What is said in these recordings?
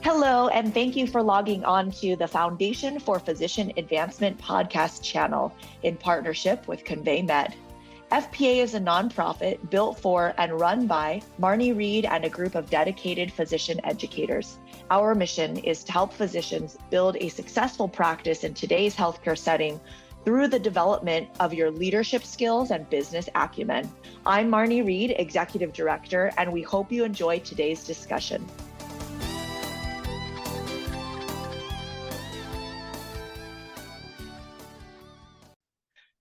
Hello, and thank you for logging on to the Foundation for Physician Advancement podcast channel in partnership with Convey Med. FPA is a nonprofit built for and run by Marnie Reed and a group of dedicated physician educators. Our mission is to help physicians build a successful practice in today's healthcare setting through the development of your leadership skills and business acumen. I'm Marnie Reed, Executive Director, and we hope you enjoy today's discussion.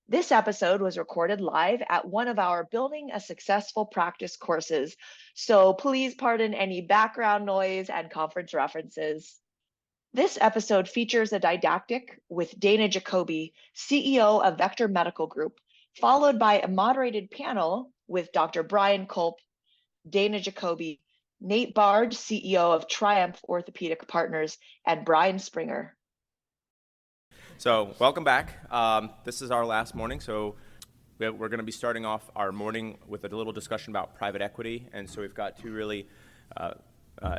This episode was recorded live at one of our Building a Successful Practice courses, so please pardon any background noise and conference references. This episode features a didactic with Dana Jacoby, CEO of Vector Medical Group, followed by a moderated panel with Dr. Bryan Culp, Dana Jacoby, Nate Bard, CEO of Triumph Orthopaedic Partners, and Brian Springer. So welcome back. This is our last morning, so we're going to be starting off our morning with a little discussion about private equity. And so we've got two really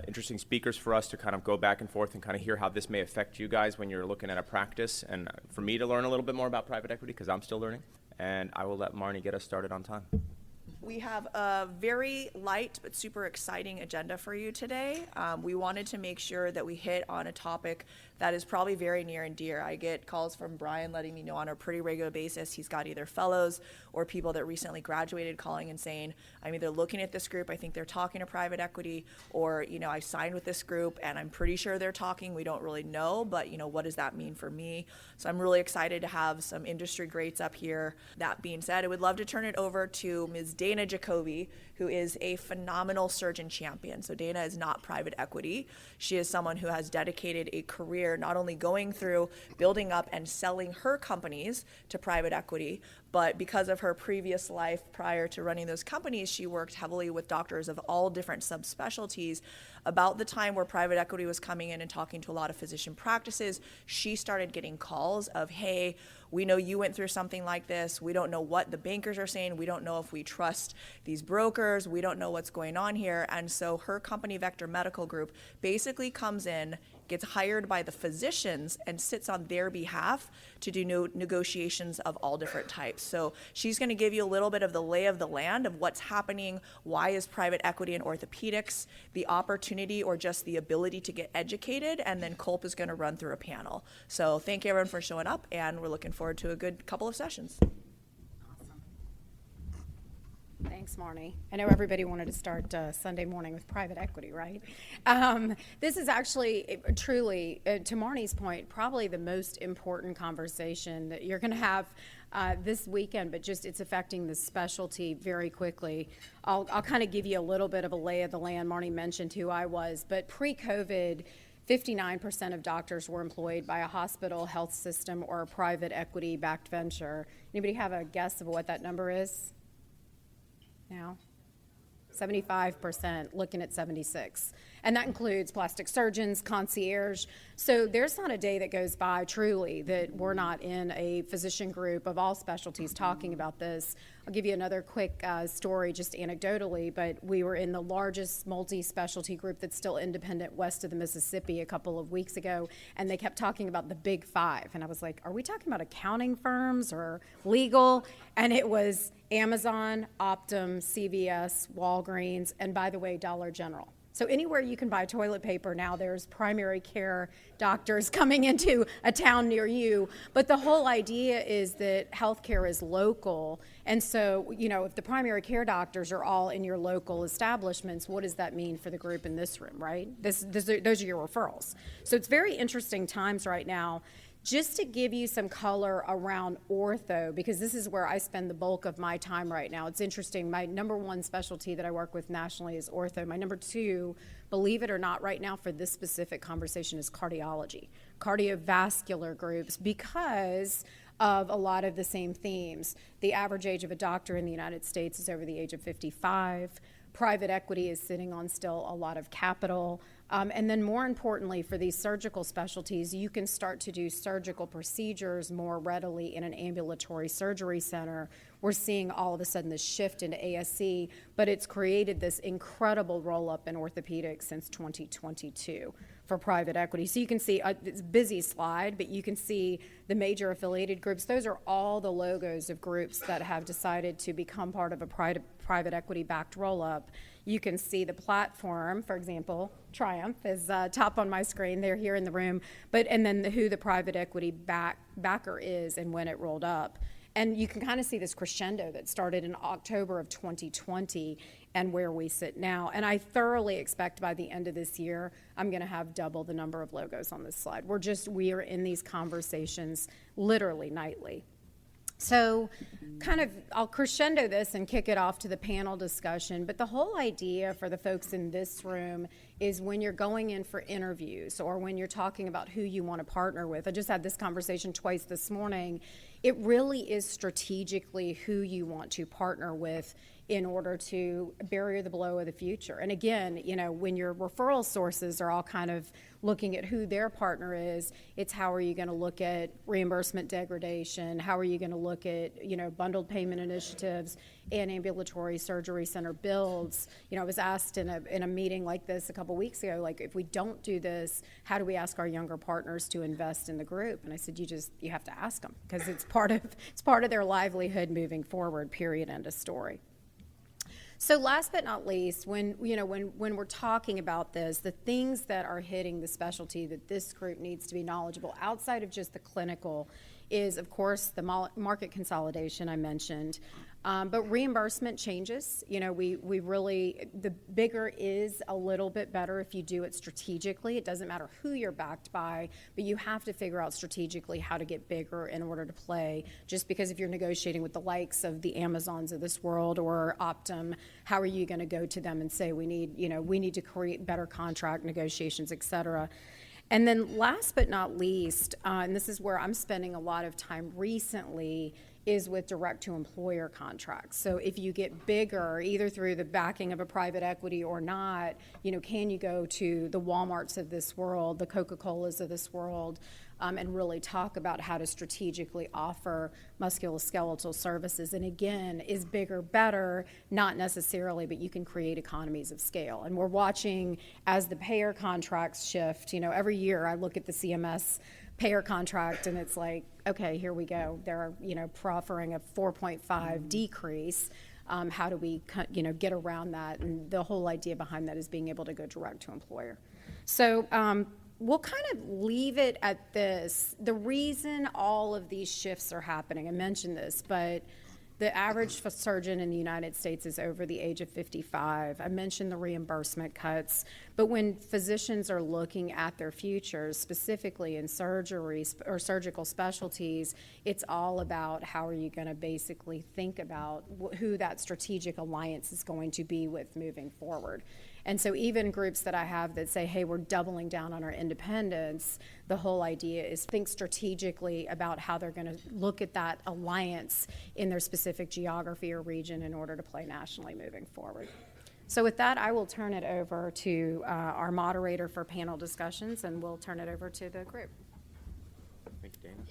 interesting speakers for us to kind of go back and forth and kind of hear how this may affect you guys when you're looking at a practice, and for me to learn a little bit more about private equity because I'm still learning. And I will let Marnie get us started on time. We have a very light but super exciting agenda for you today. We wanted to make sure that we hit on a topic that is probably very near and dear. I get calls from Bryan letting me know on a pretty regular basis. He's got either fellows or people that recently graduated calling and saying, I'm either looking at this group, I think they're talking to private equity, or, I signed with this group and I'm pretty sure they're talking. We don't really know, but, what does that mean for me? So I'm really excited to have some industry greats up here. That being said, I would love to turn it over to Ms. Dana Jacoby, who is a phenomenal surgeon champion. So Dana is not private equity. She is someone who has dedicated a career not only going through building up and selling her companies to private equity, but because of her previous life prior to running those companies, she worked heavily with doctors of all different subspecialties. About the time where private equity was coming in and talking to a lot of physician practices, she started getting calls of, hey, we know you went through something like this. We don't know what the bankers are saying. We don't know if we trust these brokers. We don't know what's going on here. And so her company, Vector Medical Group, basically comes in, gets hired by the physicians and sits on their behalf to do negotiations of all different types. So she's going to give you a little bit of the lay of the land of what's happening, why is private equity in orthopedics, the opportunity or just the ability to get educated, and then Culp is going to run through a panel. So thank you everyone for showing up, and we're looking forward to a good couple of sessions. Thanks, Marnie. I know everybody wanted to start Sunday morning with private equity, right? This is actually truly, to Marnie's point, probably the most important conversation that you're going to have this weekend, but just it's affecting the specialty very quickly. I'll kind of give you a little bit of a lay of the land. Marnie mentioned who I was, but pre-COVID, 59% of doctors were employed by a hospital, health system, or a private equity-backed venture. Anybody have a guess of what that number is? Now, 75%, looking at 76. And that includes plastic surgeons, concierge. So there's not a day that goes by, truly, that we're not in a physician group of all specialties talking about this. I'll give you another quick story, just anecdotally, but we were in the largest multi-specialty group that's still independent west of the Mississippi a couple of weeks ago, and they kept talking about the big five. And I was like, are we talking about accounting firms or legal? And it was Amazon, Optum, CVS, Walgreens, and by the way, Dollar General. So anywhere you can buy toilet paper now, there's primary care doctors coming into a town near you. But the whole idea is that healthcare is local. And so, if the primary care doctors are all in your local establishments, what does that mean for the group in this room, right? Those are your referrals. So it's very interesting times right now. Just to give you some color around ortho, because this is where I spend the bulk of my time right now. It's interesting, my number one specialty that I work with nationally is ortho. My number two, believe it or not, right now for this specific conversation is cardiology, cardiovascular groups, because of a lot of the same themes. The average age of a doctor in the United States is over the age of 55. Private equity is sitting on still a lot of capital. And then more importantly, for these surgical specialties, you can start to do surgical procedures more readily in an ambulatory surgery center we're seeing all of a sudden this shift into ASC, but it's created this incredible roll-up in orthopedics since 2022 for private equity. So you can see, it's a busy slide, but you can see the major affiliated groups. Those are all the logos of groups that have decided to become part of a private equity-backed roll-up. You can see the platform, for example, Triumph is top on my screen. They're here in the room, and then who the private equity backer is and when it rolled up. And you can kind of see this crescendo that started in October of 2020 and where we sit now. And I thoroughly expect by the end of this year, I'm going to have double the number of logos on this slide. We are in these conversations literally nightly. So I'll crescendo this and kick it off to the panel discussion, but the whole idea for the folks in this room is when you're going in for interviews or when you're talking about who you want to partner with. I just had this conversation twice this morning. It really is strategically who you want to partner with in order to bury the blow of the future. And again, when your referral sources are all kind of looking at who their partner is, it's how are you going to look at reimbursement degradation? How are you going to look at, bundled payment initiatives and ambulatory surgery center builds? I was asked in a meeting like this a couple weeks ago, like, if we don't do this, how do we ask our younger partners to invest in the group? And I said, you have to ask them, because it's part of their livelihood moving forward, period, end of story. So last but not least, when we're talking about this, the things that are hitting the specialty that this group needs to be knowledgeable outside of just the clinical is, of course, the market consolidation I mentioned. But reimbursement changes. We really, the bigger is a little bit better if you do it strategically. It doesn't matter who you're backed by, but you have to figure out strategically how to get bigger in order to play. Just because if you're negotiating with the likes of the Amazons of this world or Optum, how are you going to go to them and say we need to create better contract negotiations, et cetera. And then last but not least, and this is where I'm spending a lot of time recently, is with direct-to-employer contracts. So if you get bigger, either through the backing of a private equity or not, can you go to the Walmarts of this world, the Coca-Colas of this world, and really talk about how to strategically offer musculoskeletal services? And again, is bigger better? Not necessarily, but you can create economies of scale. And we're watching as the payer contracts shift. Every year I look at the CMS payer contract and it's like, okay, here we go. They're, proffering a 4.5 decrease. How do we, get around that? And the whole idea behind that is being able to go direct to employer. So we'll kind of leave it at this. The reason all of these shifts are happening, I mentioned this, but the average surgeon in the United States is over the age of 55. I mentioned the reimbursement cuts, but when physicians are looking at their futures, specifically in surgery or surgical specialties, it's all about how are you going to basically think about who that strategic alliance is going to be with moving forward. And so even groups that I have that say, hey, we're doubling down on our independence, the whole idea is think strategically about how they're going to look at that alliance in their specific geography or region in order to play nationally moving forward. So with that, I will turn it over to our moderator for panel discussions, and we'll turn it over to the group. Thank you, Dana.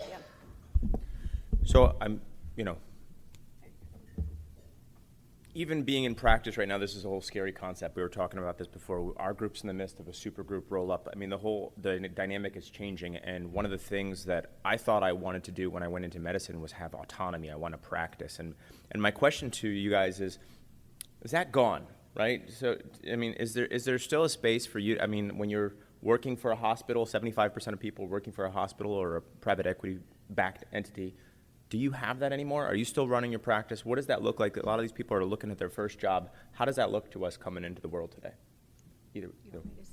Yeah. So I'm, even being in practice right now, this is a whole scary concept. We were talking about this before. Our group's in the midst of a super group roll up. I mean, the dynamic is changing. And one of the things that I thought I wanted to do when I went into medicine was have autonomy. I want to practice. And my question to you guys is that gone, right? So, I mean, is there still a space for you? I mean, when you're working for a hospital, 75% of people working for a hospital or a private equity backed entity, do you have that anymore? Are you still running your practice? What does that look like? A lot of these people are looking at their first job. How does that look to us coming into the world today? Either.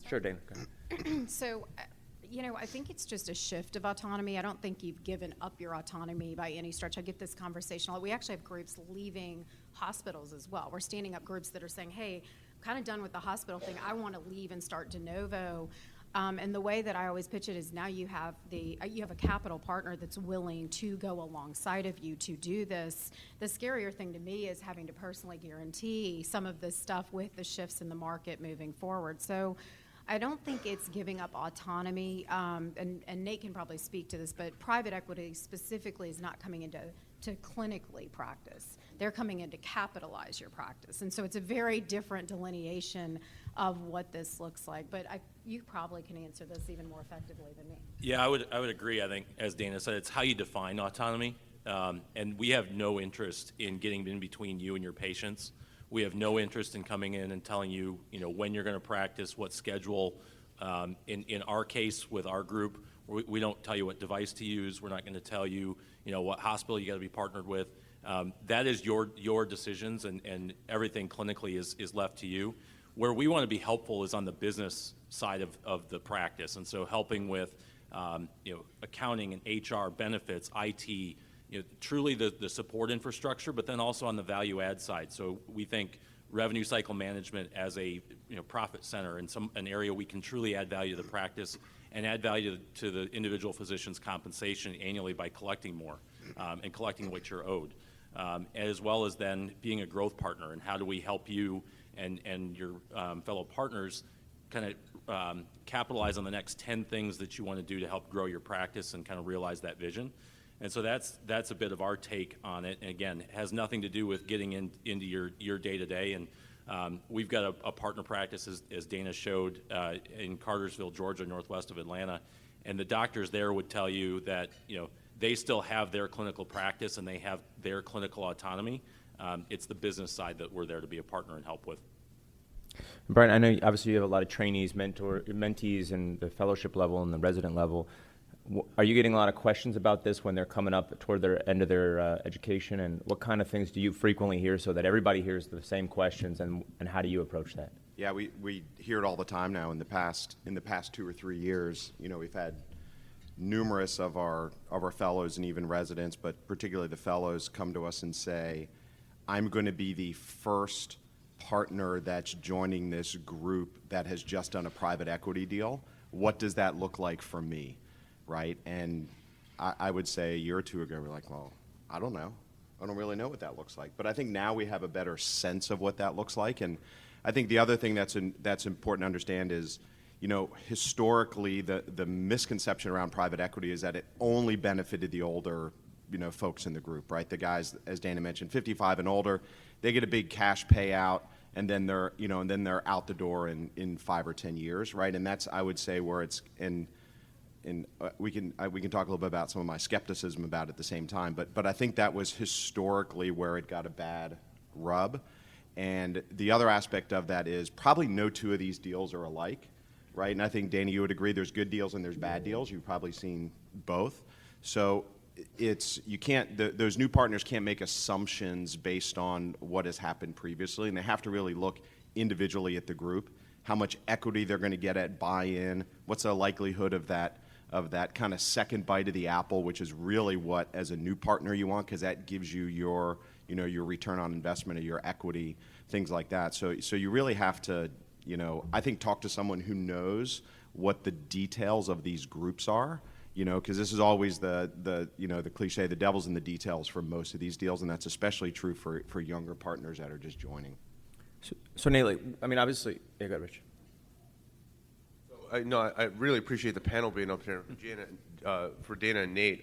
Sure, Dana. Go ahead. So, I think it's just a shift of autonomy. I don't think you've given up your autonomy by any stretch. I get this conversation. We actually have groups leaving hospitals as well. We're standing up groups that are saying, hey, I'm kind of done with the hospital thing. I want to leave and start de novo. And the way that I always pitch it is now you have a capital partner that's willing to go alongside of you to do this. The scarier thing to me is having to personally guarantee some of this stuff with the shifts in the market moving forward. So I don't think it's giving up autonomy, and Nate can probably speak to this, but private equity specifically is not coming into clinically practice. they're coming in to capitalize your practice. And so it's a very different delineation of what this looks like. But you probably can answer this even more effectively than me. Yeah, I would agree. I think, as Dana said, it's how you define autonomy. And we have no interest in getting in between you and your patients. We have no interest in coming in and telling you, when you're going to practice, what schedule. In our case, with our group, we don't tell you what device to use. We're not going to tell you, what hospital you got to be partnered with. That is your decisions, and everything clinically is left to you. Where we want to be helpful is on the business side of the practice, and so helping with, accounting and HR, benefits, IT, truly the support infrastructure, but then also on the value add side. So we think revenue cycle management as a profit center and an area we can truly add value to the practice and add value to the individual physician's compensation annually by collecting more and collecting what you're owed, as well as then being a growth partner, and how do we help you and your fellow partners kind of capitalize on the next 10 things that you want to do to help grow your practice and kind of realize that vision. And so that's a bit of our take on it. And again, it has nothing to do with getting into your day-to-day. And we've got a partner practice, as Dana showed, in Cartersville, Georgia, northwest of Atlanta. And the doctors there would tell you that, they still have their clinical practice and they have their clinical autonomy. It's the business side that we're there to be a partner and help with. Bryan, I know obviously you have a lot of trainees, mentees, and the fellowship level and the resident level. Are you getting a lot of questions about this when they're coming up toward their end of their education, and what kind of things do you frequently hear so that everybody hears the same questions, and how do you approach that? Yeah, we hear it all the time now. In the past 2 or 3 years, we've had numerous of our fellows and even residents, but particularly the fellows, come to us and say, I'm going to be the first partner that's joining this group that has just done a private equity deal. What does that look like for me? Right? And I would say a year or two ago, we're like, well, I don't know. I don't really know what that looks like. But I think now we have a better sense of what that looks like. And I think the other thing that's important to understand is, historically, the misconception around private equity is that it only benefited the older, folks in the group, right? The guys, as Dana mentioned, 55 and older, they get a big cash payout, and then they're out the door in 5 or 10 years, right? And that's, I would say, where it's in. And we can talk a little bit about some of my skepticism about it at the same time, but I think that was historically where it got a bad rub. And the other aspect of that is probably no two of these deals are alike, right? And I think, Dana, you would agree there's good deals and there's bad deals. You've probably seen both. So those new partners can't make assumptions based on what has happened previously, and they have to really look individually at the group, how much equity they're going to get at buy-in, what's the likelihood of that kind of second bite of the apple, which is really what, as a new partner, you want, because that gives you your return on investment or your equity, things like that. So you really have to, I think, talk to someone who knows what the details of these groups are, because this is always the cliche, the devil's in the details for most of these deals, and that's especially true for younger partners that are just joining. So Nate, obviously, yeah, go ahead, Rich. I really appreciate the panel being up here. For Dana and Nate,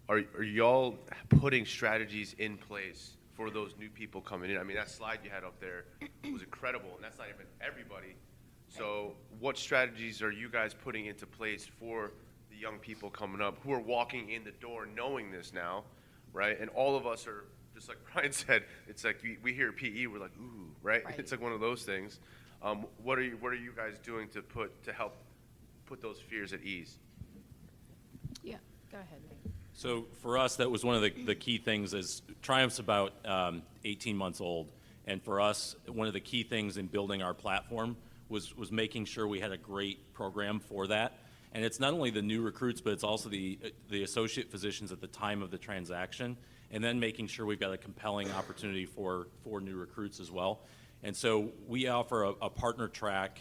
are y'all putting strategies in place for those new people coming in? That slide you had up there was incredible, and that's not even everybody. So what strategies are you guys putting into place for the young people coming up who are walking in the door knowing this now, right? And all of us are, just like Bryan said, it's like we hear PE, we're like, ooh, right? It's like one of those things. What are you guys doing to help put those fears at ease? Yeah, go ahead. So for us, that was one of the key things. Is Triumph's about 18 months old, and for us, one of the key things in building our platform was making sure we had a great program for that. And it's not only the new recruits, but it's also the associate physicians at the time of the transaction, and then making sure we've got a compelling opportunity for new recruits as well. And so we offer a partner track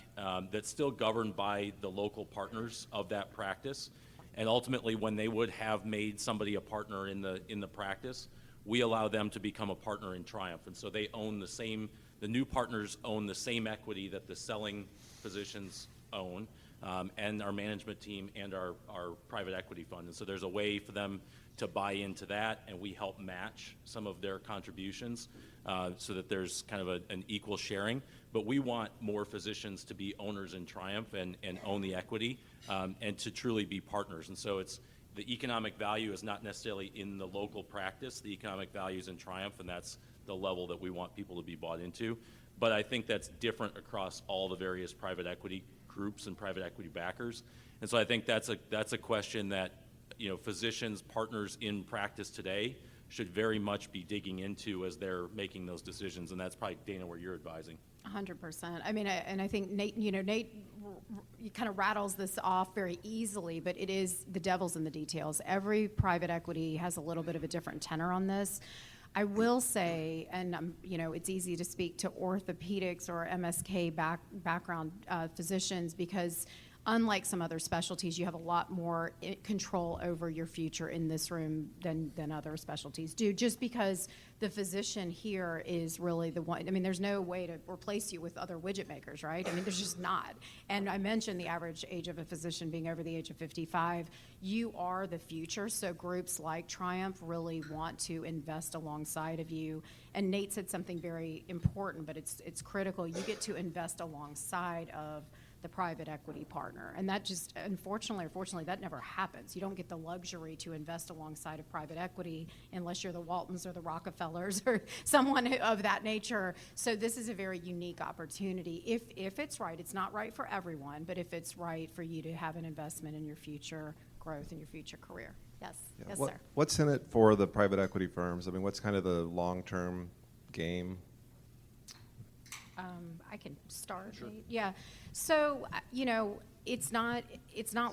that's still governed by the local partners of that practice. And ultimately, when they would have made somebody a partner in the practice, we allow them to become a partner in Triumph. And so they own the new partners own the same equity that the selling physicians own, and our management team and our private equity fund. And so there's a way for them to buy into that, and we help match some of their contributions so that there's kind of an equal sharing. But we want more physicians to be owners in Triumph and own the equity and to truly be partners. And so it's the economic value is not necessarily in the local practice. The economic value is in Triumph, and that's the level that we want people to be bought into. But I think that's different across all the various private equity groups and private equity backers. And so I think that's a question that, you know, physicians, partners in practice today should very much be digging into as they're making those decisions. And that's probably, Dana, where you're advising. 100%. I mean, and I think Nate kind of rattles this off very easily, but it is the devil's in the details. Every private equity has a little bit of a different tenor on this. I will say, and you know, it's easy to speak to orthopedics or MSK background physicians because unlike some other specialties, you have a lot more control over your future in this room than other specialties do, just because the physician here is really the one. I mean, there's no way to replace you with other widget makers, right? I mean, there's just not. And I mentioned the average age of a physician being over the age of 55. You are the future, so groups like Triumph really want to invest alongside of you. And Nate said something very important, but it's critical. You get to invest alongside of the private equity partner. And that just, unfortunately or fortunately, that never happens. You don't get the luxury to invest alongside of private equity unless you're the Waltons or the Rockefellers or someone of that nature. So this is a very unique opportunity. If it's right, it's not right for everyone, but if it's right for you to have an investment in your future growth and your future career. Yes, Yeah. yes, What- sir. What's in it for the private equity firms? I mean, what's kind of the long-term game? I can start. Nate. Yeah. So, you know, it's not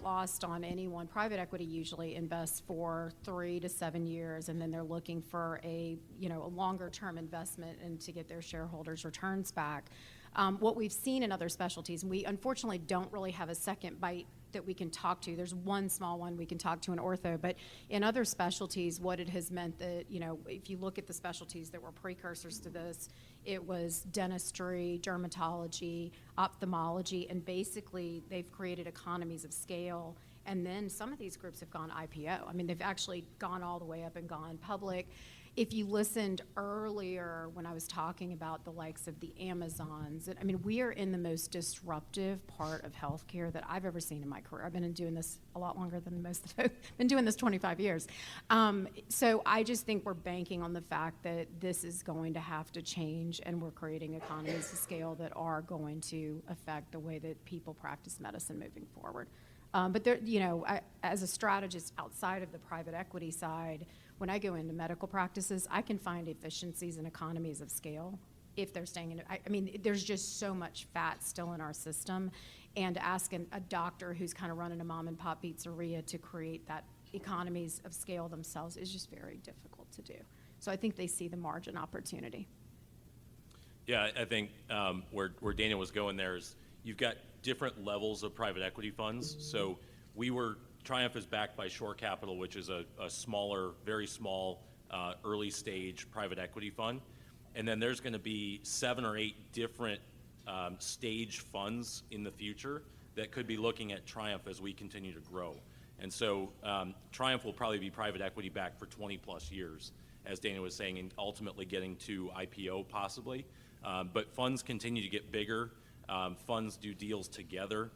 lost on anyone. Private equity usually invests for 3 to 7 years, and then they're looking for a longer term investment and to get their shareholders' returns back. What we've seen in other specialties, and we unfortunately don't really have a second bite that we can talk to. There's one small one we can talk to in ortho, but in other specialties, what it has meant that, you know, if you look at the specialties that were precursors to this, it was dentistry, dermatology, ophthalmology, and basically they've created economies of scale. And then some of these groups have gone IPO. I mean, they've actually gone all the way up and gone public. If you listened earlier when I was talking about the likes of the Amazons, I mean, we are in the most disruptive part of healthcare that I've ever seen in my career. I've been doing this a lot longer than most of them. Been doing this 25 years. So I just think we're banking on the fact that this is going to have to change, and we're creating economies of scale that are going to affect the way that people practice medicine moving forward. But there, you know, as a strategist outside of the private equity side, when I go into medical practices, I can find efficiencies and economies of scale if they're staying in. I mean, there's just so much fat still in our system, and asking a doctor who's kind of running a mom and pop pizzeria to create that economies of scale themselves is just very difficult to do. So I think they see the margin opportunity. Yeah, I think where Dana was going there is you've got different levels of private equity funds. So Triumph is backed by Shore Capital, which is a smaller, very small, early stage private equity fund. And then there's going to be 7 or 8 different stage funds in the future that could be looking at Triumph as we continue to grow. And so Triumph will probably be private equity backed for 20 plus years, as Dana was saying, and ultimately getting to IPO possibly. But funds continue to get bigger. Funds do deals together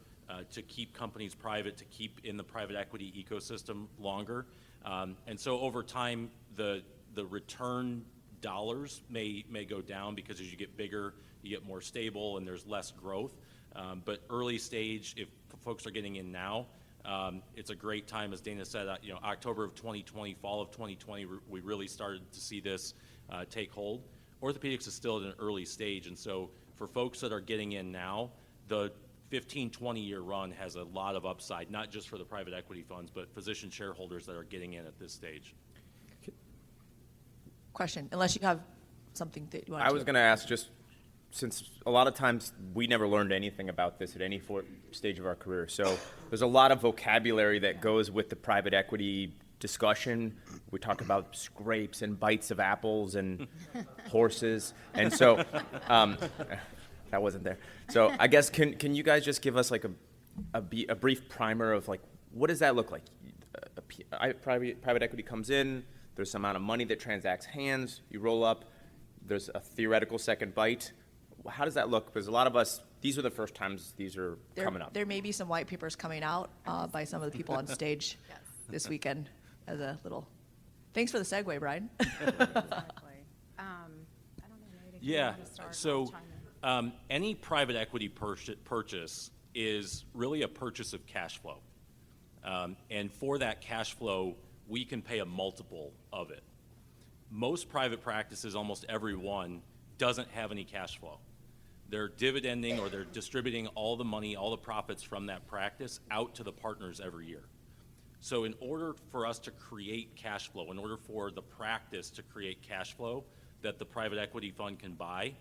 to keep companies private, to keep in the private equity ecosystem longer. And so over time, the return dollars may go down because as you get bigger, you get more stable and there's less growth. But early stage, if folks are getting in now, it's a great time, as Dana said, October of 2020, fall of 2020, we really started to see this take hold. Orthopedics is still at an early stage, and so for folks that are getting in now, the 15, 20-year run has a lot of upside, not just for the private equity funds, but physician shareholders that are getting in at this stage. Question, unless you have something that you want to. I was going to ask, just since a lot of times we never learned anything about this at any stage of our career, so there's a lot of vocabulary that goes with the private equity discussion. We talk about scrapes and bites of apples and horses, and so that wasn't there. So I guess can you guys just give us like a brief primer of like what does that look like? private equity comes in, there's some amount of money that transacts hands, you roll up, there's a theoretical second bite. How does that look? Because a lot of us, these are the first times these are coming up. There may be some white papers coming out by some of the people on stage this weekend as a little. Thanks for the segue, Bryan. Exactly. I don't know, Nate, if you Yeah, want to start, so I'll chime in. any private equity purchase is really a purchase of cash flow. And for that cash flow, we can pay a multiple of it. Most private practices, almost every one, doesn't have any cash flow. They're dividending or they're distributing all the money, all the profits from that practice out to the partners every year. So in order for us to create cash flow, in order for the practice to create cash flow that the private equity fund can buy,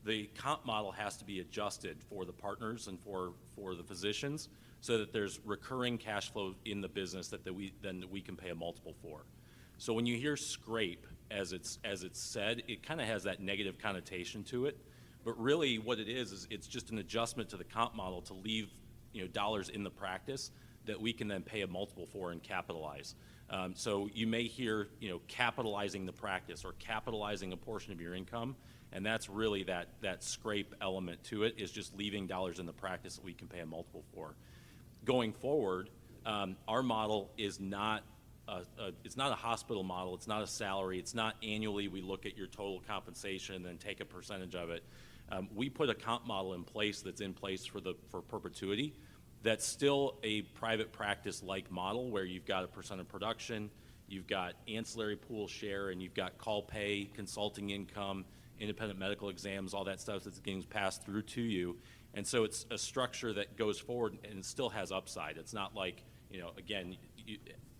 the comp model has to be adjusted for the partners and for the physicians so that there's recurring cash flow in the business that we can pay a multiple for. So when you hear scrape, as it's said, it kind of has that negative connotation to it. But really what it is it's just an adjustment to the comp model to leave dollars in the practice that we can then pay a multiple for and capitalize. So you may hear capitalizing the practice or capitalizing a portion of your income, and that's really that scrape element to it, is just leaving dollars in the practice that we can pay a multiple for. Going forward, our model is not it's not a hospital model. It's not a salary. It's not annually we look at your total compensation and then take a percentage of it. We put a comp model in place that's in place for perpetuity. That's still a private practice-like model where you've got a percent of production, you've got ancillary pool share, and you've got call pay, consulting income, independent medical exams, all that stuff that's getting passed through to you. And so it's a structure that goes forward and it still has upside. It's not like, again,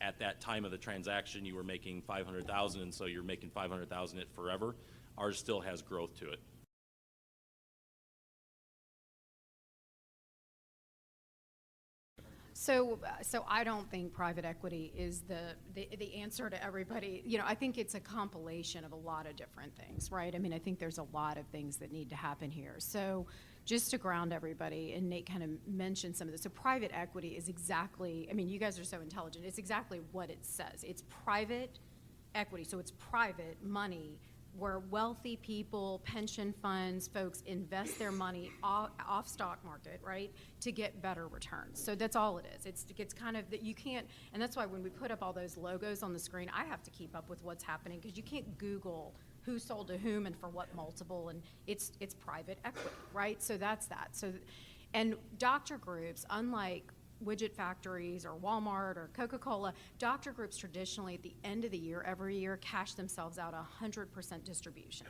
at that time of the transaction you were making $500,000 and so you're making $500,000 it forever. Ours still has growth to it. So I don't think private equity is the answer to everybody. I think it's a compilation of a lot of different things, right? I mean, I think there's a lot of things that need to happen here. So just to ground everybody, and Nate kind of mentioned some of this. So private equity is exactly, I mean, you guys are so intelligent. It's exactly what it says. It's private equity, so it's private money where wealthy people, pension funds, folks invest their money off stock market, right, to get better returns. So that's all it is. It's kind of that you can't, and that's why when we put up all those logos on the screen, I have to keep up with what's happening because you can't Google who sold to whom and for what multiple, and it's private equity, right? So that's that. So, and doctor groups, unlike widget factories or Walmart or Coca-Cola, doctor groups traditionally at the end of the year, every year, cash themselves out 100% distribution.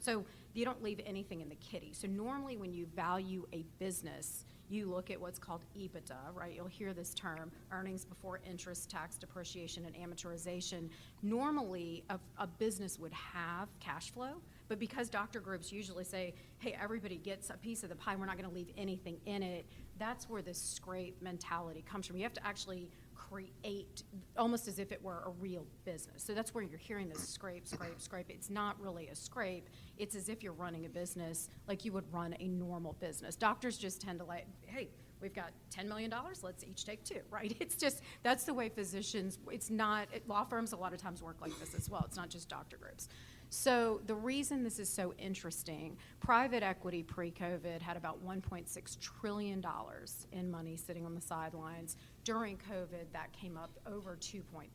So you don't leave anything in the kitty. So normally when you value a business, you look at what's called EBITDA, right? You'll hear this term, earnings before interest, tax, depreciation, and amortization. Normally, a business would have cash flow, but because doctor groups usually say, hey, everybody gets a piece of the pie, we're not going to leave anything in it, that's where this scrape mentality comes from. You have to actually create almost as if it were a real business. So that's where you're hearing this scrape, scrape, scrape. It's not really a scrape. It's as if you're running a business like you would run a normal business. Doctors just tend to like, hey, we've got $10 million, let's each take two, right? It's just, that's the way physicians, it's not, law firms a lot of times work like this as well. It's not just doctor groups. So the reason this is so interesting, private equity pre-COVID had about $1.6 trillion in money sitting on the sidelines. During COVID, that came up over 2.3.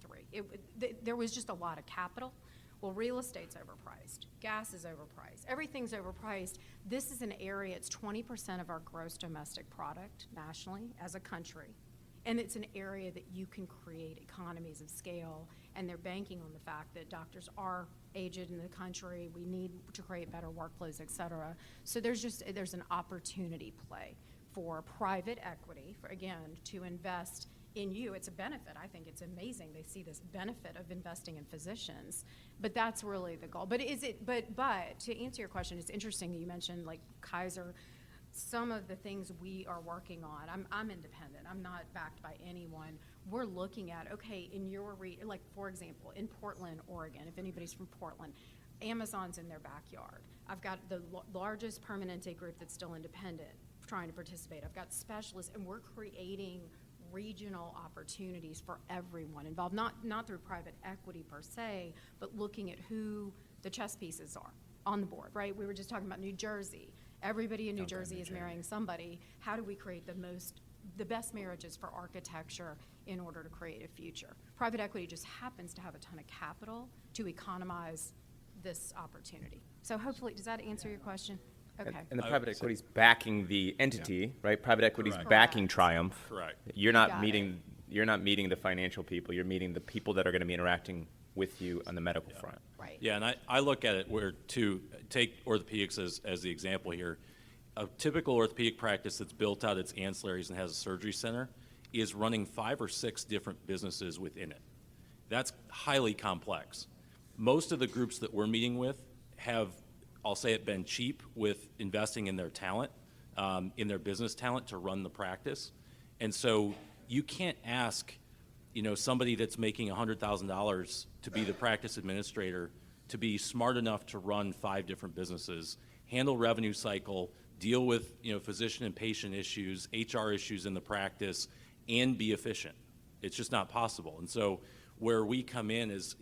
There was just a lot of capital. Well, real estate's overpriced. Gas is overpriced. Everything's overpriced. This is an area, it's 20% of our gross domestic product nationally as a country. And it's an area that you can create economies of scale, and they're banking on the fact that doctors are aged in the country. We need to create better workflows, et cetera. So there's an opportunity play for private equity, to invest in you. It's a benefit. I think it's amazing. They see this benefit of investing in physicians, but that's really the goal. But to answer your question, it's interesting that you mentioned like Kaiser. Some of the things we are working on, I'm independent. I'm not backed by anyone. We're looking at, okay, in your like for example, in Portland, Oregon, if anybody's from Portland, Amazon's in their backyard. I've got the largest Permanente group that's still independent trying to participate. I've got specialists, and we're creating regional opportunities for everyone involved, not through private equity per se, but looking at who the chess pieces are on the board, right? We were just talking about New Jersey. Everybody in New Jersey is marrying somebody. How do we create the best marriages for architecture in order to create a future? Private equity just happens to have a ton of capital to economize this opportunity. So hopefully, does that answer your question? Okay. And the private equity is backing the entity, right? Private equity is Correct. backing Correct. Triumph. Correct. You're not Got meeting. You're not meeting the financial people. You're meeting the people that are going to be interacting with you on the medical front. Right. Yeah, and I look at it where, to take orthopedics as the example here, a typical orthopedic practice that's built out its ancillaries and has a surgery center is running 5 or 6 different businesses within it. That's highly complex. Most of the groups that we're meeting with have, I'll say it, been cheap with investing in their talent, in their business talent to run the practice. And so you can't ask, somebody that's making $100,000 to be the practice administrator to be smart enough to run 5 different businesses, handle revenue cycle, deal with, physician and patient issues, HR issues in the practice, and be efficient. It's just not possible. And so where we come in is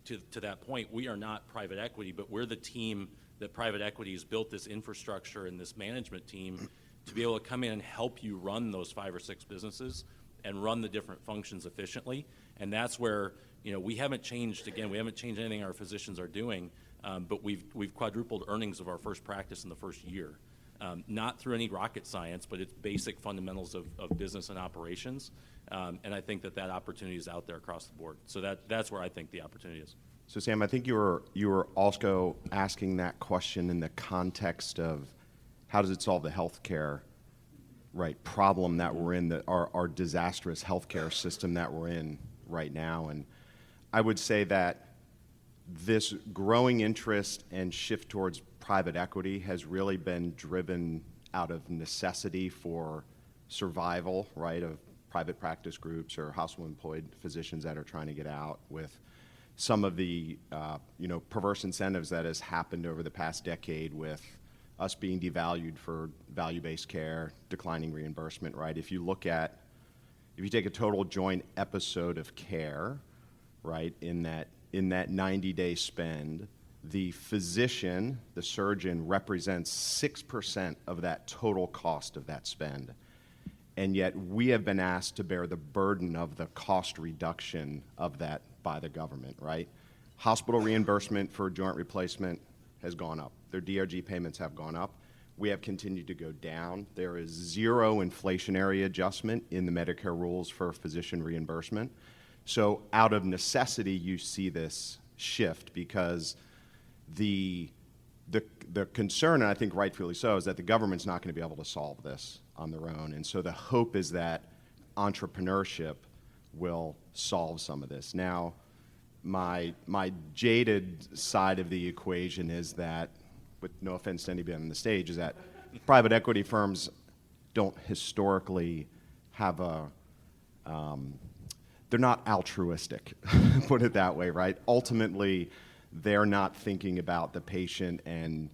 to that point, we are not private equity, but we're the team that private equity has built this infrastructure and this management team to be able to come in and help you run those 5 or 6 businesses and run the different functions efficiently. And that's where, we haven't changed anything our physicians are doing, but we've quadrupled earnings of our first practice in the first year. Not through any rocket science, but it's basic fundamentals of business and operations. And I think that opportunity is out there across the board. So that's where I think the opportunity is. So Sam, I think you were also asking that question in the context of how does it solve the healthcare problem that we're in, our disastrous healthcare system that we're in right now. And I would say that this growing interest and shift towards private equity has really been driven out of necessity for survival, right, of private practice groups or hospital-employed physicians that are trying to get out with some of the perverse incentives that has happened over the past decade with us being devalued for value-based care, declining reimbursement, right? If you take a total joint episode of care, right, in that 90-day spend, the physician, the surgeon, represents 6% of that total cost of that spend. And yet we have been asked to bear the burden of the cost reduction of that by the government, right? Hospital reimbursement for joint replacement has gone up. Their DRG payments have gone up. We have continued to go down. There is zero inflationary adjustment in the Medicare rules for physician reimbursement. So out of necessity, you see this shift because the concern, and I think rightfully so, is that the government's not going to be able to solve this on their own. And so the hope is that entrepreneurship will solve some of this. Now, my jaded side of the equation is that, with no offense to anybody on the stage, is that private equity firms don't historically have they're not altruistic, put it that way, right? Ultimately, they're not thinking about the patient and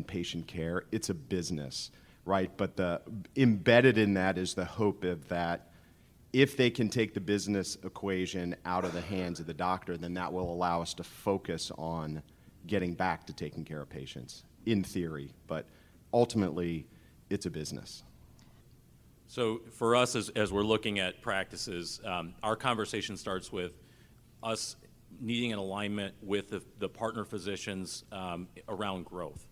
patient care. It's a business, right? But embedded in that is the hope of that if they can take the business equation out of the hands of the doctor, then that will allow us to focus on getting back to taking care of patients, in theory. But ultimately, it's a business. So for us, as we're looking at practices, our conversation starts with us needing an alignment with the partner physicians around growth.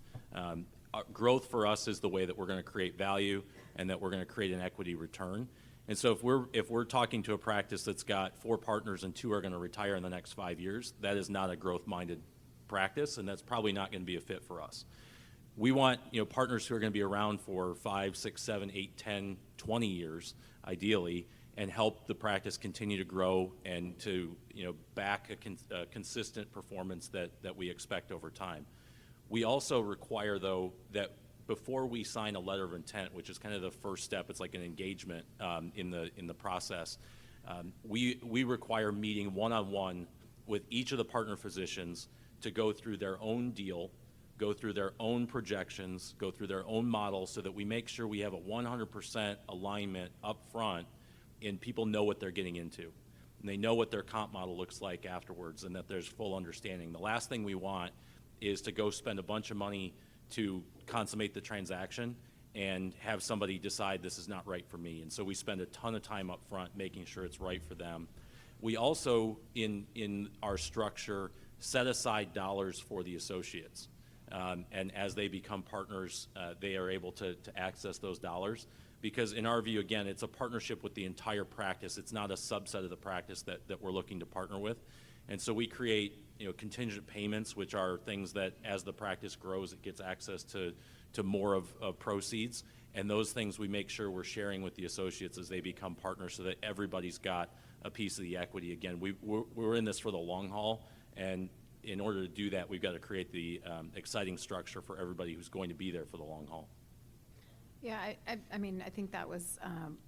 Growth for us is the way that we're going to create value and that we're going to create an equity return. And so if we're talking to a practice that's got 4 partners and 2 are going to retire in the next 5 years, that is not a growth-minded practice, and that's probably not going to be a fit for us. We want partners who are going to be around for 5, 6, 7, 8, 10, 20 years, ideally, and help the practice continue to grow and to back a consistent performance that we expect over time. We also require, though, that before we sign a letter of intent, which is kind of the first step, it's like an engagement in the process, we require meeting one-on-one with each of the partner physicians to go through their own deal, go through their own projections, go through their own models so that we make sure we have a 100% alignment up front and people know what they're getting into. And they know what their comp model looks like afterwards, and that there's full understanding. The last thing we want is to go spend a bunch of money to consummate the transaction and have somebody decide this is not right for me. And so we spend a ton of time up front making sure it's right for them. We also, in our structure, set aside dollars for the associates. And as they become partners, they are able to access those dollars. Because in our view, again, it's a partnership with the entire practice. It's not a subset of the practice that we're looking to partner with. And so we create, contingent payments, which are things that as the practice grows, it gets access to more of proceeds. And those things we make sure we're sharing with the associates as they become partners so that everybody's got a piece of the equity. Again, we're in this for the long haul. And in order to do that, we've got to create the exciting structure for everybody who's going to be there for the long haul. Yeah, I mean, I think that was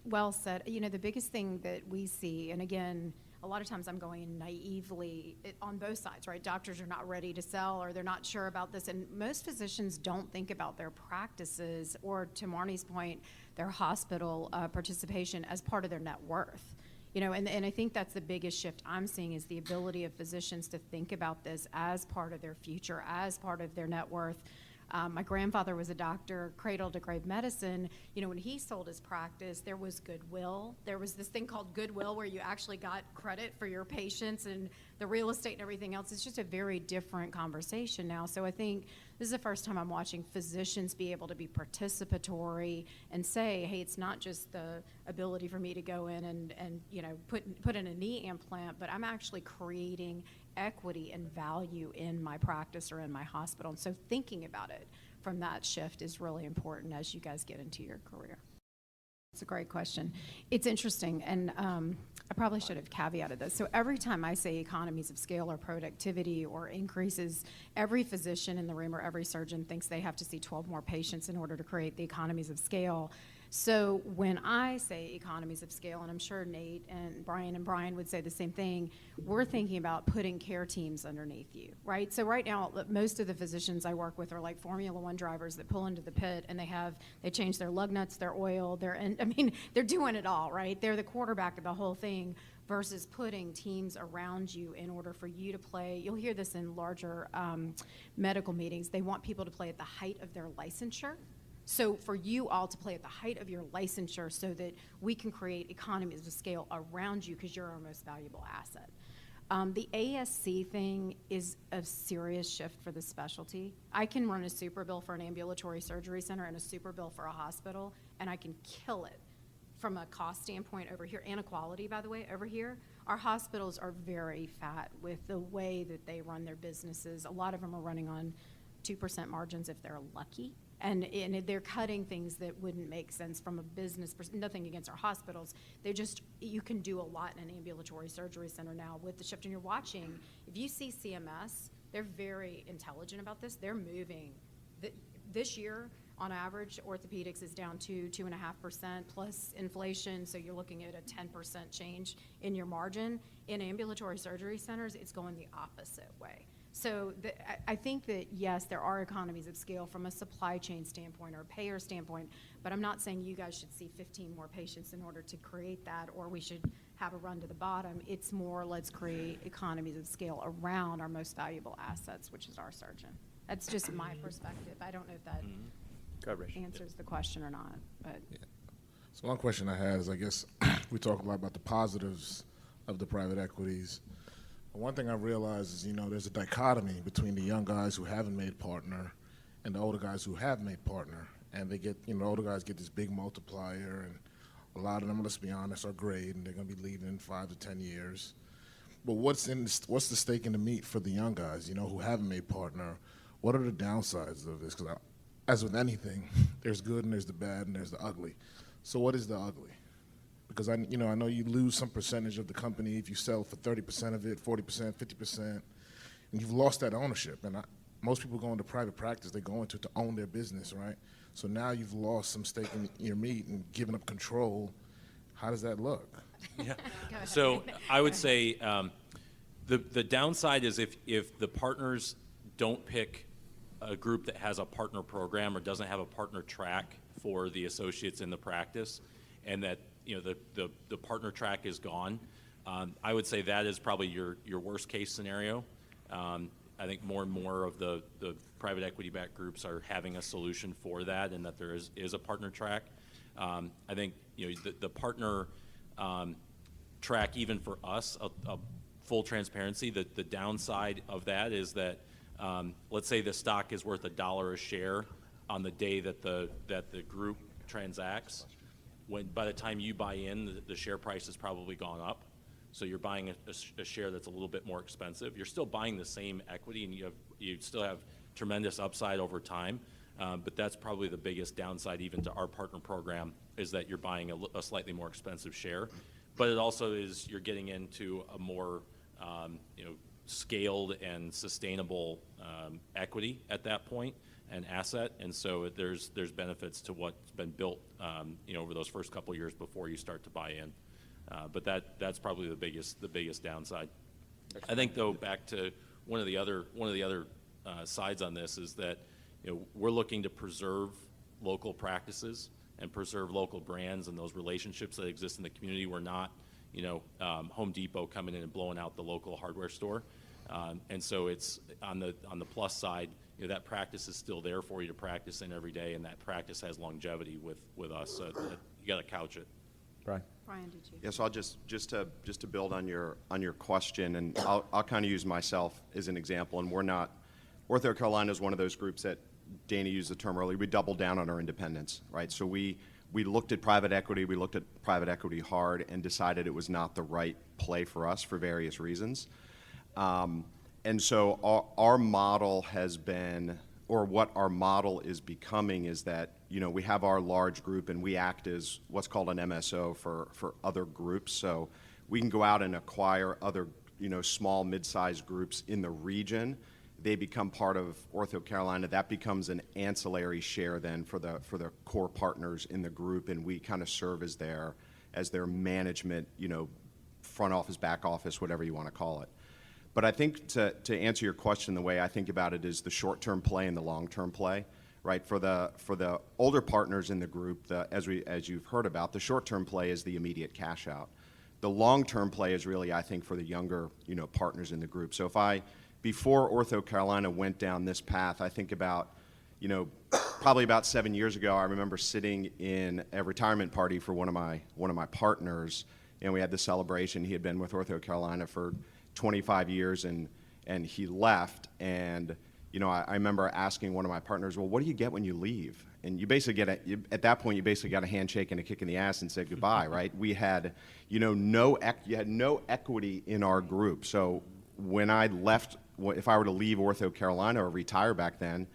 well said. The biggest thing that we see, and again, a lot of times I'm going naively on both sides, right? Doctors are not ready to sell or they're not sure about this. And most physicians don't think about their practices or, to Marnie's point, their hospital participation as part of their net worth. And I think that's the biggest shift I'm seeing is the ability of physicians to think about this as part of their future, as part of their net worth. My grandfather was a doctor, cradle to grave medicine. When he sold his practice, there was goodwill. There was this thing called goodwill where you actually got credit for your patients and the real estate and everything else. It's just a very different conversation now. So I think this is the first time I'm watching physicians be able to be participatory and say, hey, it's not just the ability for me to go in and put in a knee implant, but I'm actually creating equity and value in my practice or in my hospital. And so thinking about it from that shift is really important as you guys get into your career. It's a great question. It's interesting, and I probably should have caveated this. So every time I say economies of scale or productivity or increases, every physician in the room or every surgeon thinks they have to see 12 more patients in order to create the economies of scale. So when I say economies of scale, and I'm sure Nate and Bryan would say the same thing, we're thinking about putting care teams underneath you, right? So right now, most of the physicians I work with are like Formula One drivers that pull into the pit and they change their lug nuts, their oil, they're doing it all, right? They're the quarterback of the whole thing versus putting teams around you in order for you to play. You'll hear this in larger medical meetings. They want people to play at the height of their licensure. So for you all to play at the height of your licensure so that we can create economies of scale around you because you're our most valuable asset. The ASC thing is a serious shift for the specialty. I can run a super bill for an ambulatory surgery center and a super bill for a hospital, and I can kill it from a cost standpoint over here, and a quality, by the way, over here. Our hospitals are very fat with the way that they run their businesses. A lot of them are running on 2% margins if they're lucky. And they're cutting things that wouldn't make sense from a business perspective. Nothing against our hospitals. You can do a lot in an ambulatory surgery center now with the shift. And you're watching, if you see CMS, they're very intelligent about this. They're moving. This year, on average, orthopedics is down to 2.5% plus inflation. So you're looking at a 10% change in your margin. In ambulatory surgery centers, it's going the opposite way. So I think that, yes, there are economies of scale from a supply chain standpoint or a payer standpoint, but I'm not saying you guys should see 15 more patients in order to create that, or we should have a run to the bottom. It's more, let's create economies of scale around our most valuable assets, which is our surgeon. That's just my perspective. I don't know if that answers the question or not. But yeah. So one question I had is, I guess we talk a lot about the positives of the private equities. One thing I realized is, there's a dichotomy between the young guys who haven't made partner and the older guys who have made partner. And they get, the older guys get this big multiplier, and a lot of them, let's be honest, are great, and they're going to be leaving in 5 to 10 years. But what's the stake in the meat for the young guys, who haven't made partner? What are the downsides of this? Because as with anything, there's good and there's the bad and there's the ugly. So what is the ugly? Because I know you lose some percentage of the company if you sell for 30% of it, 40%, 50%, and you've lost that ownership. And most people go into private practice, they go into it to own their business, right? So now you've lost some stake in your meat and given up control. How does that look? Yeah. So I would say the downside is if the partners don't pick a group that has a partner program or doesn't have a partner track for the associates in the practice, and that the partner track is gone. I would say that is probably your worst case scenario. I think more and more of the private equity backed groups are having a solution for that, and that there is a partner track. I think the partner track, even for us, a full transparency, the downside of that is that let's say the stock is worth $1 a share on the day that the group transacts. By the time you buy in, the share price has probably gone up. So you're buying a share that's a little bit more expensive. You're still buying the same equity, and you still have tremendous upside over time. But that's probably the biggest downside, even to our partner program, is that you're buying a slightly more expensive share. But it also is you're getting into a more scaled and sustainable equity at that point, and asset. And so there's benefits to what's been built over those first couple of years before you start to buy in. But that's probably the biggest downside. I think, though, back to one of the other sides on this is that we're looking to preserve local practices and preserve local brands and those relationships that exist in the community. We're not Home Depot coming in and blowing out the local hardware store. And so it's on the plus side, that practice is still there for you to practice in every day, and that practice has longevity with us. So you got to couch it. Bryan, did you? Yes, I'll just to build on your question, and I'll kind of use myself as an example. And we're not, Ortho Carolina is one of those groups that Dana used the term earlier. We doubled down on our independence, right? So we looked at private equity. We looked at private equity hard and decided it was not the right play for us for various reasons. And so our model has been, or what our model is becoming, is that we have our large group and we act as what's called an MSO for other groups. So we can go out and acquire other small, mid-sized groups in the region. They become part of Ortho Carolina. That becomes an ancillary share then for the core partners in the group, and we kind of serve as their management, front office, back office, whatever you want to call it. But I think to answer your question, the way I think about it is the short-term play and the long-term play, right? For the older partners in the group, as you've heard about, the short-term play is the immediate cash out. The long-term play is really, I think, for the younger, partners in the group. So before Ortho Carolina went down this path, I think about, probably about 7 years ago, I remember sitting in a retirement party for one of my partners, and we had the celebration. He had been with Ortho Carolina for 25 years, and he left. And I remember asking one of my partners, well, what do you get when you leave? And you basically at that point, you basically got a handshake and a kick in the ass and said goodbye, right? We had, you had no equity in our group. So when I left, if I were to leave Ortho Carolina or retire back then,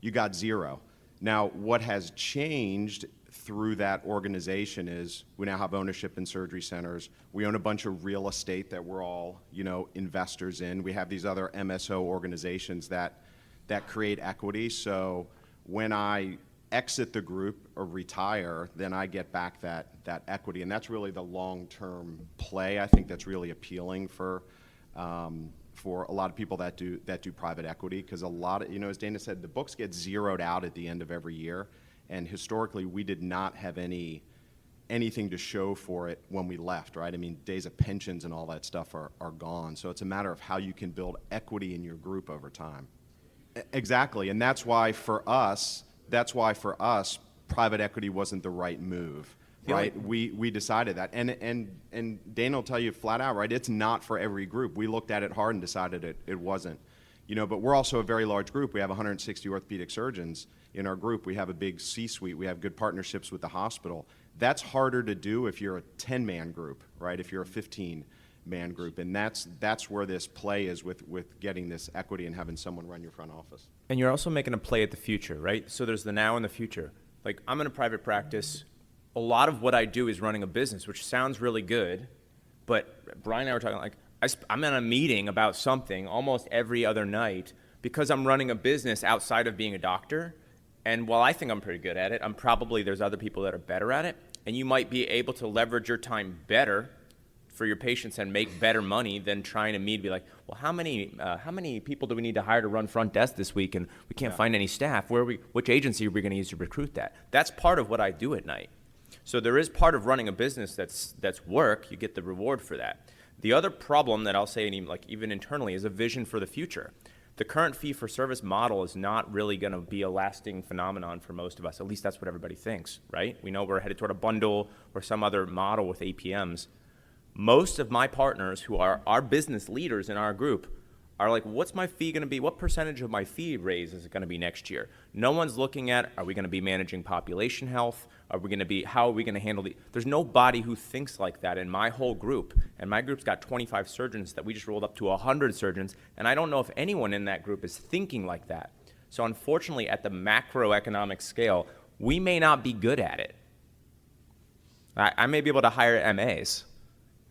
you got zero. Now, what has changed through that organization is we now have ownership in surgery centers. We own a bunch of real estate that we're all, investors in. We have these other MSO organizations that create equity. So when I exit the group or retire, then I get back that equity, and that's really the long-term play. I think that's really appealing for a lot of people that do private equity, because a lot of, as Dana said, the books get zeroed out at the end of every year. And historically, we did not have anything to show for it when we left, right? I mean, days of pensions and all that stuff are gone. So it's a matter of how you can build equity in your group over time. Exactly, and that's why for us, private equity wasn't the right move, right? We decided that, and Dana will tell you flat out, right? It's not for every group. We looked at it hard and decided it wasn't. But we're also a very large group. We have 160 orthopedic surgeons in our group. We have a big C-suite. We have good partnerships with the hospital. That's harder to do if you're a 10-man group, right? If you're a 15-man group. And that's where this play is with getting this equity and having someone run your front office. And you're also making a play at the future, right? So there's the now and the future. Like, I'm in a private practice. A lot of what I do is running a business, which sounds really good. But Bryan and I were talking, like, I'm in a meeting about something almost every other night because I'm running a business outside of being a doctor. And while I think I'm pretty good at it, there's other people that are better at it. And you might be able to leverage your time better for your patients and make better money than trying to be like, well, how many people do we need to hire to run front desk this week? And we can't find any staff. Which agency are we going to use to recruit that? That's part of what I do at night. So there is part of running a business that's work. You get the reward for that. The other problem that I'll say, even internally, is a vision for the future. The current fee-for-service model is not really going to be a lasting phenomenon for most of us. At least that's what everybody thinks, right? We know we're headed toward a bundle or some other model with APMs. Most of my partners who are our business leaders in our group are like, what's my fee going to be? What percentage of my fee raise is it going to be next year? No one's looking at, are we going to be managing population health? How are we going to handle there's nobody who thinks like that in my whole group. And my group's got 25 surgeons that we just rolled up to 100 surgeons. And I don't know if anyone in that group is thinking like that. So unfortunately, at the macroeconomic scale, we may not be good at it. I may be able to hire MAs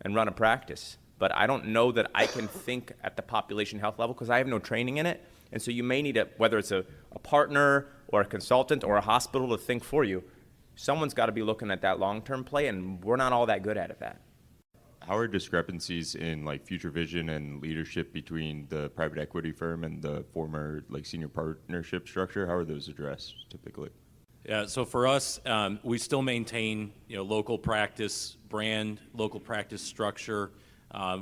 and run a practice, but I don't know that I can think at the population health level because I have no training in it. And so you may need whether it's a partner or a consultant or a hospital to think for you, someone's got to be looking at that long-term play, and we're not all that good at that. How are discrepancies in future vision and leadership between the private equity firm and the former senior partnership structure? How are those addressed typically? Yeah, so for us, we still maintain local practice brand, local practice structure.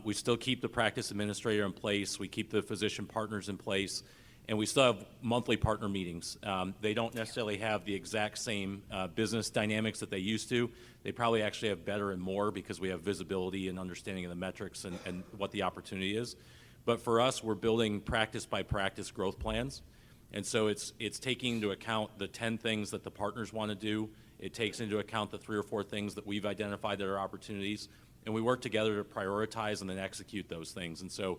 We still keep the practice administrator in place. We keep the physician partners in place, and we still have monthly partner meetings. They don't necessarily have the exact same business dynamics that they used to. They probably actually have better and more because we have visibility and understanding of the metrics and what the opportunity is. But for us, we're building practice by practice growth plans. And so it's taking into account the 10 things that the partners want to do. It takes into account the 3 or 4 things that we've identified that are opportunities. And we work together to prioritize and then execute those things. And so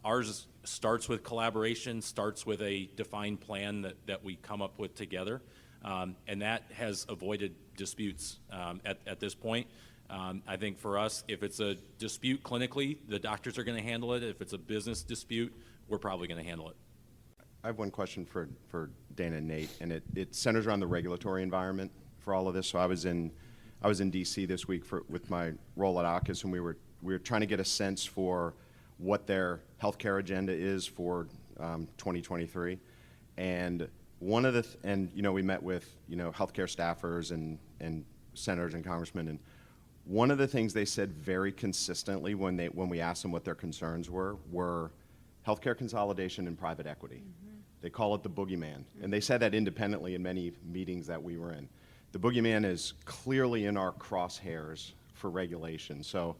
ours starts with collaboration, starts with a defined plan that we come up with together. And that has avoided disputes at this point. I think for us, if it's a dispute clinically, the doctors are going to handle it. If it's a business dispute, we're probably going to handle it. I have one question for Dana and Nate, and it centers around the regulatory environment for all of this. So I was in DC this week with my role at ACUS, and we were trying to get a sense for what their healthcare agenda is for 2023. And one of we met with healthcare staffers and senators and congressmen, and one of the things they said very consistently when we asked them what their concerns were healthcare consolidation and private equity. Mm-hmm. They call it the boogeyman, and they said that independently in many meetings that we were in. The boogeyman is clearly in our crosshairs for regulation. So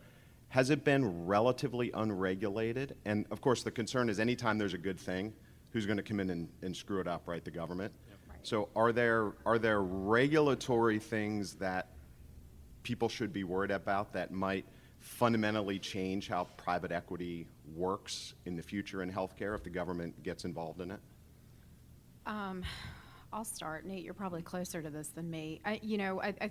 has it been relatively unregulated? And of course, the concern is anytime there's a good thing, who's going to come in and screw it up, right? The government. Yep. Right. So are there regulatory things that people should be worried about that might fundamentally change how private equity works in the future in healthcare if the government gets involved in it? I'll start. Nate, you're probably closer to this than me. I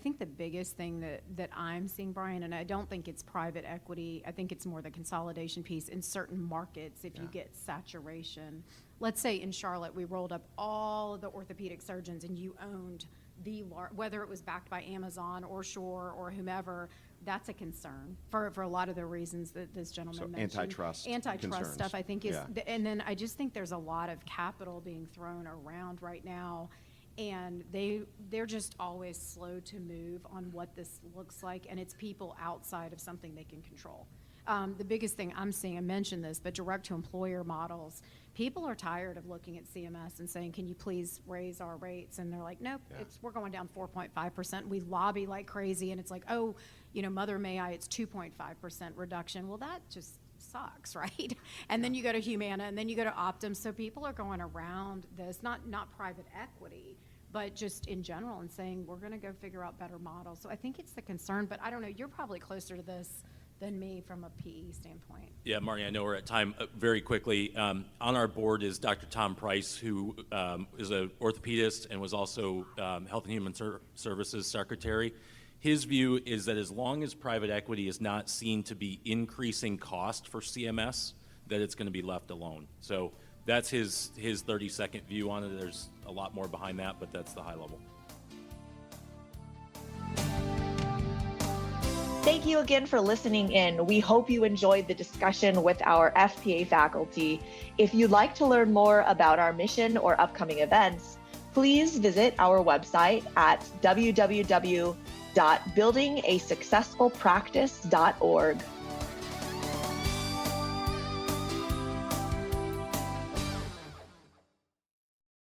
think the biggest thing that I'm seeing, Bryan, and I don't think it's private equity, I think it's more the consolidation piece in certain markets if you get saturation. Let's say in Charlotte, we rolled up all of the orthopedic surgeons and you owned whether it was backed by Amazon or Shore or whomever, that's a concern for a lot of the reasons that this gentleman mentioned. Antitrust concerns. Stuff, I think, is, yeah. And then I just think there's a lot of capital being thrown around right now, and they're just always slow to move on what this looks like, and it's people outside of something they can control. The biggest thing I'm seeing, I mentioned this, but direct to employer models, people are tired of looking at CMS and saying, can you please raise our rates? And they're like, nope, we're going down 4.5%. We lobby like crazy, and it's like, oh, Mother May I, it's 2.5% reduction. Well, that just sucks, right? And then you go to Humana, and then you go to Optum. So people are going around this, not private equity, but just in general, and saying, we're going to go figure out better models. So I think it's the concern, but I don't know, you're probably closer to this than me from a PE standpoint. Yeah, Marty, I know we're at time. Very quickly, on our board is Dr. Tom Price, who is an orthopedist and was also Health and Human Services Secretary. His view is that as long as private equity is not seen to be increasing cost for CMS, that it's going to be left alone. So that's his 30-second view on it. There's a lot more behind that, but that's the high level. Thank you again for listening in. We hope you enjoyed the discussion with our FPA faculty. If you'd like to learn more about our mission or upcoming events, please visit our website at www.fpa.org. www.buildingasuccessfulpractice.org.